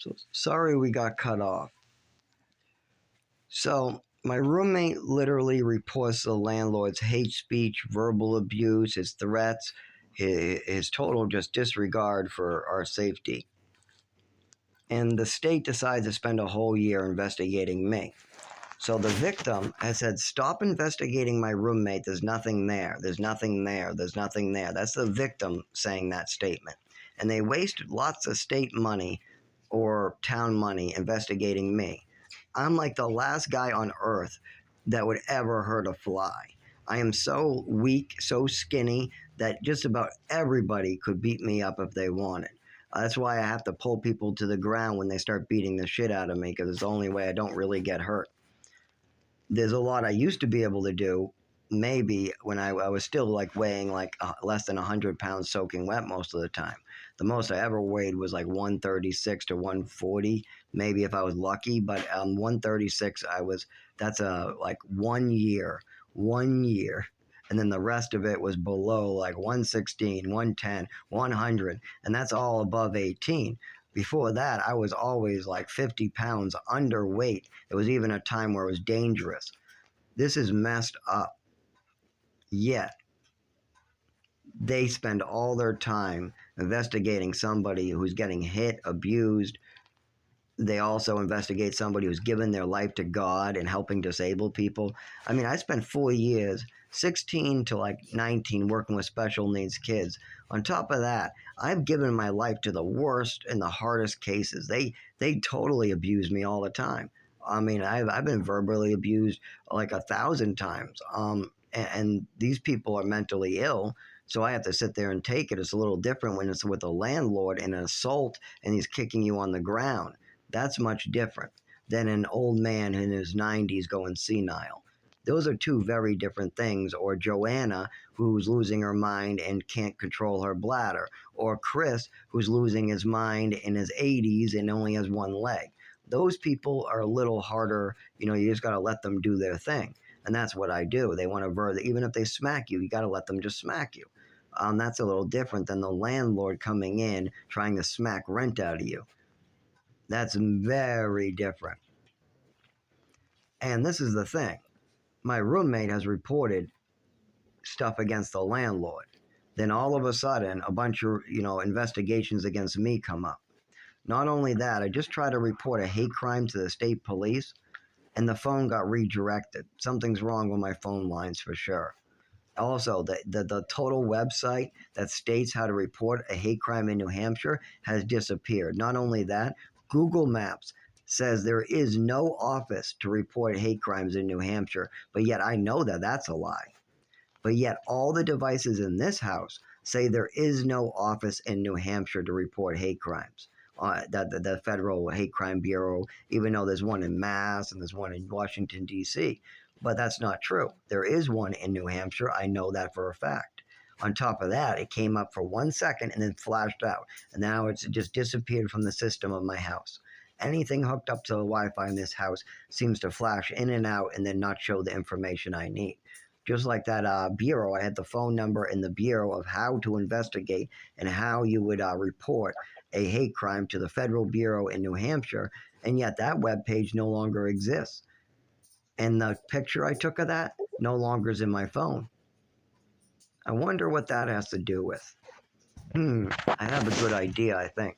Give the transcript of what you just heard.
So sorry we got cut off. So my roommate literally reports the landlord's hate speech, verbal abuse, his threats, his total just disregard for our safety. And the state decides to spend a whole year investigating me. So the victim has said, stop investigating my roommate. There's nothing there. There's nothing there. There's nothing there. That's the victim saying that statement. And they wasted lots of state money or town money investigating me. I'm like the last guy on earth that would ever hurt a fly. I am so weak, so skinny that just about everybody could beat me up if they wanted. That's why I have to pull people to the ground when they start beating the shit out of me, because it's the only way I don't really get hurt. There's a lot I used to be able to do, maybe when I was still like weighing like less than 100 pounds soaking wet most of the time. The most I ever weighed was like 136 to 140, maybe if I was lucky. But 136, that's like 1 year, and then the rest of it was below like 116, 110, 100, and that's all above 18. Before that, I was always like 50 pounds underweight. It was even a time where it was dangerous. This is messed up. Yet, they spend all their time investigating somebody who's getting hit, abused. They also investigate somebody who's given their life to God and helping disabled people. I mean, I spent 4 years, 16 to like 19, working with special needs kids. On top of that, I've given my life to the worst and the hardest cases. They totally abuse me all the time. I mean, I've been verbally abused like 1,000 times. And these people are mentally ill, so I have to sit there and take it. It's a little different when it's with a landlord and an assault and he's kicking you on the ground. That's much different than an old man in his 90s going senile. Those are two very different things. Or Joanna, who's losing her mind and can't control her bladder. Or Chris, who's losing his mind in his 80s and only has one leg. Those people are a little harder. You just got to let them do their thing. And that's what I do. They want to, even if they smack you, you got to let them just smack you. That's a little different than the landlord coming in trying to smack rent out of you. That's very different. And this is the thing. My roommate has reported stuff against the landlord. Then all of a sudden, a bunch of, investigations against me come up. Not only that, I just tried to report a hate crime to the state police, and the phone got redirected. Something's wrong with my phone lines for sure. Also, the total website that states how to report a hate crime in New Hampshire has disappeared. Not only that, Google Maps says there is no office to report hate crimes in New Hampshire, but yet I know that that's a lie. But yet all the devices in this house say there is no office in New Hampshire to report hate crimes. The Federal Hate Crime Bureau, even though there's one in Mass and there's one in Washington, D.C., but that's not true. There is one in New Hampshire. I know that for a fact. On top of that, it came up for 1 second and then flashed out. And now it's just disappeared from the system of my house. Anything hooked up to the Wi-Fi in this house seems to flash in and out and then not show the information I need. Just like that bureau, I had the phone number in the bureau of how to investigate and how you would report a hate crime to the Federal Bureau in New Hampshire, and yet that webpage no longer exists. And the picture I took of that no longer is in my phone. I wonder what that has to do with. I have a good idea, I think.